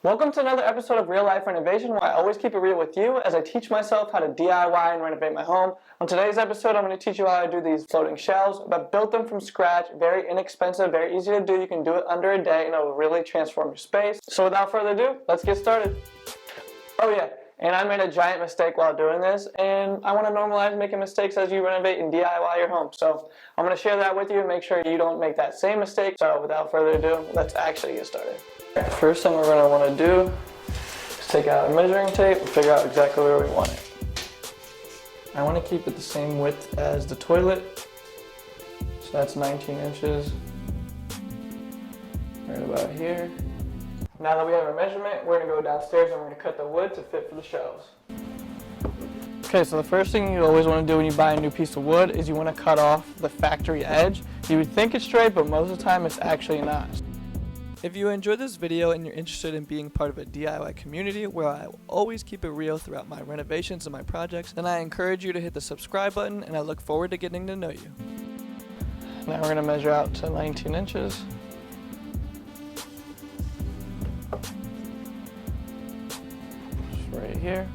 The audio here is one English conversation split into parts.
Welcome to another episode of Real Life Renovation, where I always keep it real with you as I teach myself how to DIY and renovate my home. On today's episode, I'm going to teach you how I do these floating shelves, but built them from scratch, very inexpensive, very easy to do. You can do it under a day and it will really transform your space. So without further ado, let's get started. Oh yeah, and I made a giant mistake while doing this, and I want to normalize making mistakes as you renovate and DIY your home. So I'm going to share that with you and make sure you don't make that same mistake. So without further ado, let's actually get started. First thing we're going to want to do is take out a measuring tape and figure out exactly where we want it. I want to keep it the same width as the toilet, so that's 19 inches, right about here. Now that we have our measurement, we're going to go downstairs and we're going to cut the wood to fit for the shelves. Okay, so the first thing you always want to do when you buy a new piece of wood is you want to cut off the factory edge. You would think it's straight, but most of the time it's actually not. If you enjoyed this video and you're interested in being part of a DIY community where I will always keep it real throughout my renovations and my projects, then I encourage you to hit the subscribe button, and I look forward to getting to know you. Now we're going to measure out to 19 inches. Just right here.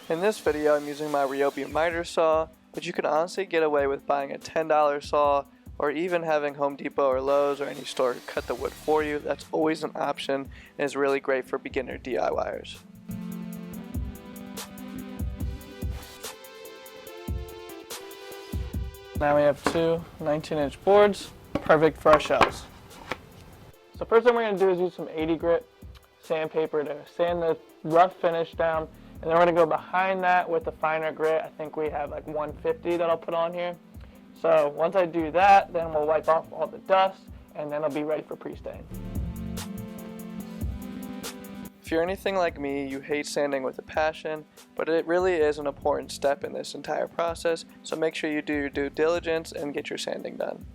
In this video, I'm using my Ryobi miter saw, but you can honestly get away with buying a $10 saw, or even having Home Depot or Lowe's or any store cut the wood for you. That's always an option and is really great for beginner DIYers. Now we have two 19-inch boards, perfect for our shelves. So first thing we're going to do is use some 80 grit sandpaper to sand the rough finish down, and then we're going to go behind that with the finer grit. I think we have like 150 that I'll put on here. So once I do that, then we'll wipe off all the dust, and then it'll be ready for pre-stain. If you're anything like me, you hate sanding with a passion, but it really is an important step in this entire process, so make sure you do your due diligence and get your sanding done.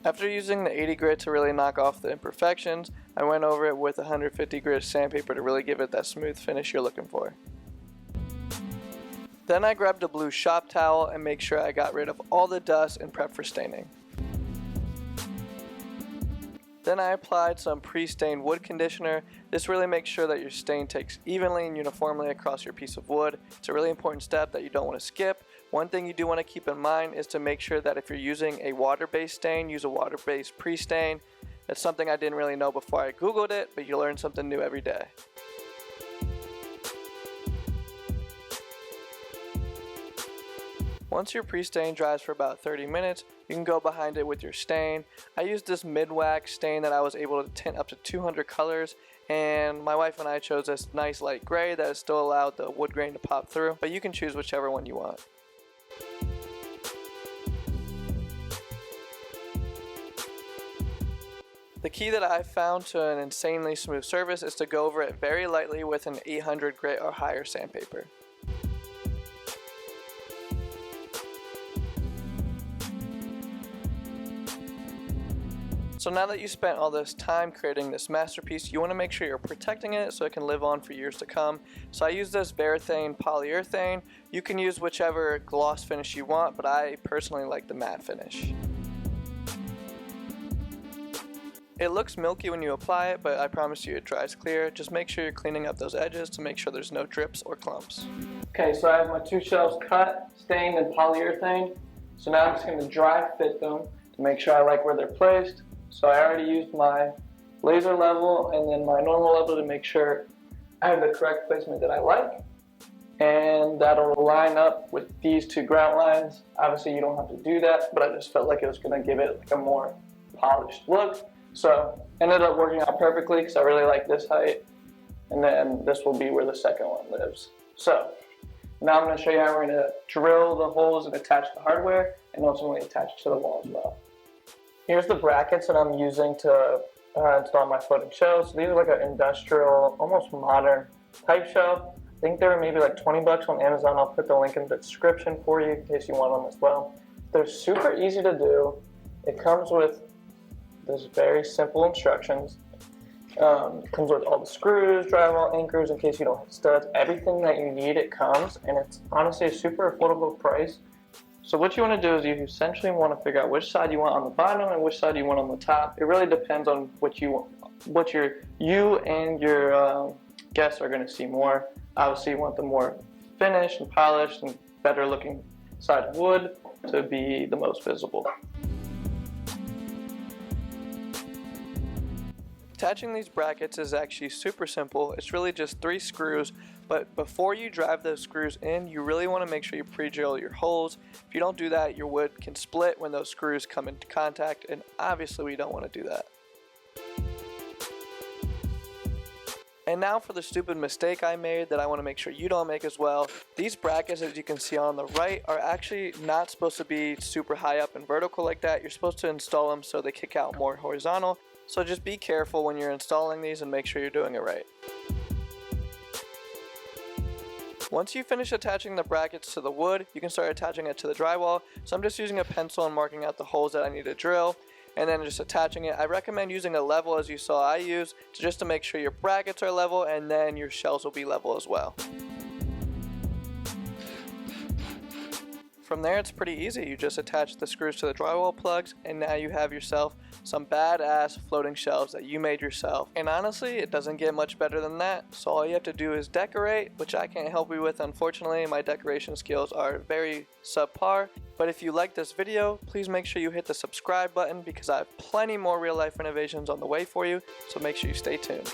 After using the 80 grit to really knock off the imperfections, I went over it with 150 grit sandpaper to really give it that smooth finish you're looking for. Then I grabbed a blue shop towel and make sure I got rid of all the dust and prep for staining. Then I applied some pre-stained wood conditioner. This really makes sure that your stain takes evenly and uniformly across your piece of wood. It's a really important step that you don't want to skip. One thing you do want to keep in mind is to make sure that if you're using a water-based stain, use a water-based pre-stain. That's something I didn't really know before I Googled it, but you learn something new every day. Once your pre-stain dries for about 30 minutes, you can go behind it with your stain. I used this mid-wax stain that I was able to tint up to 200 colors, and my wife and I chose this nice light gray that still allowed the wood grain to pop through, but you can choose whichever one you want. The key that I've found to an insanely smooth surface is to go over it very lightly with an 800 grit or higher sandpaper. So now that you spent all this time creating this masterpiece, you want to make sure you're protecting it so it can live on for years to come. So I use this polyurethane. You can use whichever gloss finish you want, but I personally like the matte finish. It looks milky when you apply it, but I promise you it dries clear. Just make sure you're cleaning up those edges to make sure there's no drips or clumps. Okay, so I have my two shelves cut, stained, and polyurethane. So now I'm just going to dry fit them to make sure I like where they're placed. So I already used my laser level and then my normal level to make sure I have the correct placement that I like. And that'll line up with these two grout lines. Obviously you don't have to do that, but I just felt like it was going to give it like a more polished look. So ended up working out perfectly because I really like this height. And then this will be where the second one lives. So now I'm going to show you how we're going to drill the holes and attach the hardware and ultimately attach to the wall as well. Here's the brackets that I'm using to install my floating shelves. So these are like an industrial, almost modern type shelf. I think they were maybe like 20 bucks on Amazon. I'll put the link in the description for you in case you want them as well. They're super easy to do. It comes with this very simple instructions. It comes with all the screws, drywall, anchors in case you don't have studs. Everything that you need, it comes, and it's honestly a super affordable price. So what you want to do is you essentially want to figure out which side you want on the bottom and which side you want on the top. It really depends on what you and your guests are going to see more. Obviously you want the more finished and polished and better looking side of wood to be the most visible. Attaching these brackets is actually super simple. It's really just 3 screws, but before you drive those screws in, you really want to make sure you pre-drill your holes. If you don't do that, your wood can split when those screws come into contact, and obviously we don't want to do that. And now for the stupid mistake I made that I want to make sure you don't make as well. These brackets, as you can see on the right, are actually not supposed to be super high up and vertical like that. You're supposed to install them so they kick out more horizontal. So just be careful when you're installing these and make sure you're doing it right. Once you finish attaching the brackets to the wood, you can start attaching it to the drywall. So I'm just using a pencil and marking out the holes that I need to drill, and then just attaching it. I recommend using a level, as you saw I use, just to make sure your brackets are level, and then your shells will be level as well. From there it's pretty easy. You just attach the screws to the drywall plugs, and now you have yourself some badass floating shelves that you made yourself. And honestly, it doesn't get much better than that. So all you have to do is decorate, which I can't help you with, unfortunately. My decoration skills are very subpar. But if you like this video, please make sure you hit the subscribe button, because I have plenty more real life renovations on the way for you. So make sure you stay tuned.